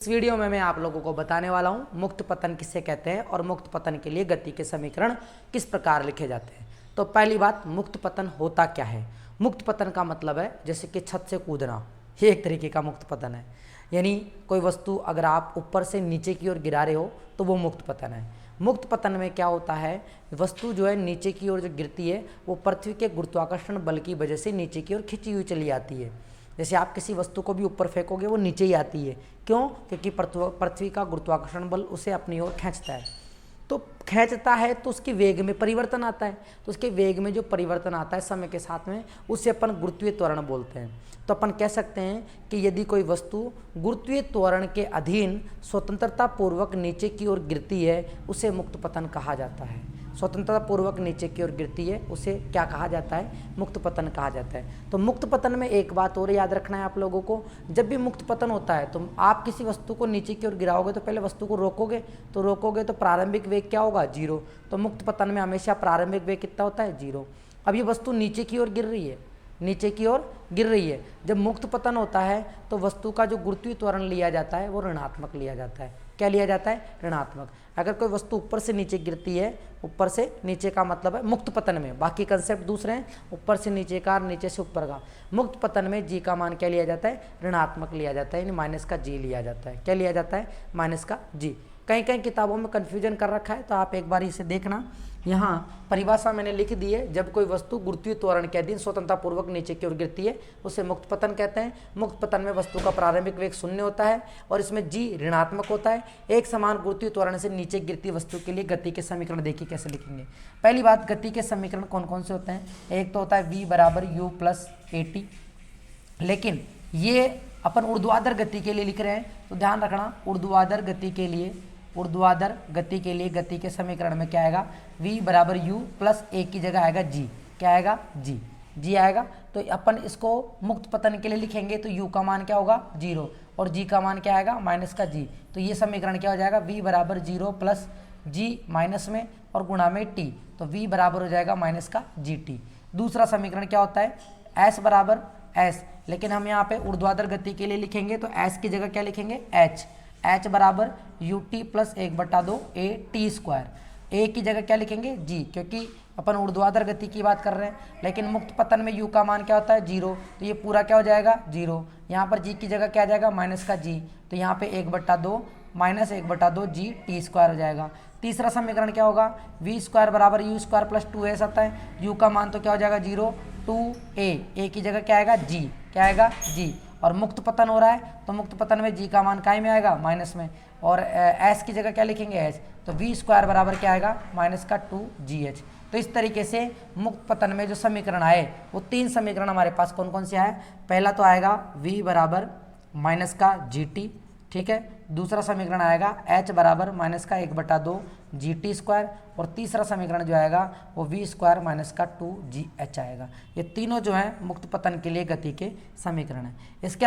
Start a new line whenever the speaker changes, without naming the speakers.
इस वीडियो में मैं आप लोगों को बताने वाला हूं मुक्त पतन किसे कहते हैं और मुक्त पतन के लिए गति के समीकरण किस प्रकार लिखे जाते हैं। तो पहली बात, मुक्त पतन होता क्या है। मुक्त पतन का मतलब है जैसे कि छत से कूदना, ये एक तरीके का मुक्त पतन है। यानी कोई वस्तु अगर आप ऊपर से नीचे की ओर गिरा रहे हो तो वो मुक्त पतन है। मुक्त पतन में क्या होता है, वस्तु जो है नीचे की ओर जो गिरती है वो पृथ्वी के गुरुत्वाकर्षण बल की वजह से नीचे की ओर खिंची हुई चली आती है। जैसे आप किसी वस्तु को भी ऊपर फेंकोगे वो नीचे ही आती है। क्यों? क्योंकि पृथ्वी का गुरुत्वाकर्षण बल उसे अपनी ओर खींचता है। तो खींचता है तो उसके वेग में परिवर्तन आता है। तो उसके वेग में जो परिवर्तन आता है समय के साथ में, उसे अपन गुरुत्वीय त्वरण बोलते हैं। तो अपन कह सकते हैं कि यदि कोई वस्तु गुरुत्वीय त्वरण के अधीन स्वतंत्रता पूर्वक नीचे की ओर गिरती है उसे मुक्त पतन कहा जाता है। स्वतंत्रता पूर्वक नीचे की ओर गिरती है उसे क्या कहा जाता है? मुक्त पतन कहा जाता है। तो मुक्त पतन में एक बात और याद रखना है आप लोगों को, जब भी मुक्त पतन होता है तो आप किसी वस्तु को नीचे की ओर गिराओगे तो पहले वस्तु को रोकोगे तो प्रारंभिक वेग क्या होगा? 0। तो मुक्त पतन में हमेशा प्रारंभिक वेग कितना होता है? 0। अब ये वस्तु नीचे की ओर गिर रही है, जब मुक्त पतन होता है तो वस्तु का जो गुरुत्वीय त्वरण लिया जाता है वो ऋणात्मक लिया जाता है। क्या लिया जाता है? ऋणात्मक। अगर कोई वस्तु ऊपर से नीचे गिरती है, ऊपर से नीचे का मतलब है मुक्त पतन में, बाकी कंसेप्ट दूसरे हैं, ऊपर से नीचे का, नीचे से ऊपर का। मुक्त पतन में जी का मान क्या लिया जाता है? ऋणात्मक लिया जाता है, यानी माइनस का जी लिया जाता है। क्या लिया जाता है? माइनस का जी। कहीं कहीं किताबों में कन्फ्यूजन कर रखा है तो आप एक बार इसे देखना। यहाँ परिभाषा मैंने लिख दी है, जब कोई वस्तु गुरुत्वीय त्वरण के अधीन स्वतंत्रतापूर्वक नीचे की ओर गिरती है उसे मुक्त पतन कहते हैं। मुक्त पतन में वस्तु का प्रारंभिक वेग 0 होता है और इसमें जी ऋणात्मक होता है। एक समान गुरुत्वीय त्वरण से नीचे गिरती वस्तु के लिए गति के समीकरण देखिए कैसे लिखेंगे। पहली बात, गति के समीकरण कौन कौन से होते हैं? एक तो होता है v बराबर u प्लस at, लेकिन ये अपन ऊर्ध्वाधर गति के लिए लिख रहे हैं तो ध्यान रखना, ऊर्ध्वाधर गति के लिए गति के समीकरण में क्या आएगा? v बराबर u प्लस a की जगह आएगा g। क्या आएगा? g आएगा। तो अपन इसको मुक्त पतन के लिए लिखेंगे तो u का मान क्या होगा? 0 और g का मान क्या आएगा? माइनस का g। तो ये समीकरण क्या हो जाएगा? v बराबर 0 प्लस g माइनस में और गुणा में t, तो v बराबर हो जाएगा माइनस का gt। दूसरा समीकरण क्या होता है? s बराबर s, लेकिन हम यहाँ पे ऊर्ध्वाधर गति के लिए लिखेंगे तो s की जगह क्या लिखेंगे? h बराबर ut plus 1/2 a t square. a की जगह क्या लिखेंगे? g, क्योंकि अपन ऊर्ध्वाधर गति की बात कर रहे हैं। लेकिन मुक्त पतन में u का मान क्या होता है? 0, तो ये पूरा क्या हो जाएगा? 0। यहाँ पर g की जगह क्या आ जाएगा? माइनस का g, तो यहाँ पे 1/2 माइनस 1/2 g t स्क्वायर हो जाएगा। तीसरा समीकरण क्या होगा? v स्क्वायर बराबर u स्क्वायर प्लस 2s आता है। u का मान तो क्या हो जाएगा? 0, 2a की जगह क्या आएगा? g। क्या आएगा? g। और मुक्त पतन हो रहा है तो मुक्त पतन में g का मान काय में आएगा? माइनस में, और s की जगह क्या लिखेंगे? h। तो v स्क्वायर बराबर क्या आएगा? माइनस का 2gh। तो इस तरीके से मुक्त पतन में जो समीकरण आए वो 3 समीकरण हमारे पास कौन कौन से आए? पहला तो आएगा v बराबर माइनस का gt, ठीक है। दूसरा समीकरण आएगा h बराबर माइनस का 1/2 gt स्क्वायर, और तीसरा समीकरण जो आएगा वो v स्क्वायर माइनस का 2gh आएगा। ये तीनों जो है मुक्त पतन के लिए गति के समीकरण है। इसके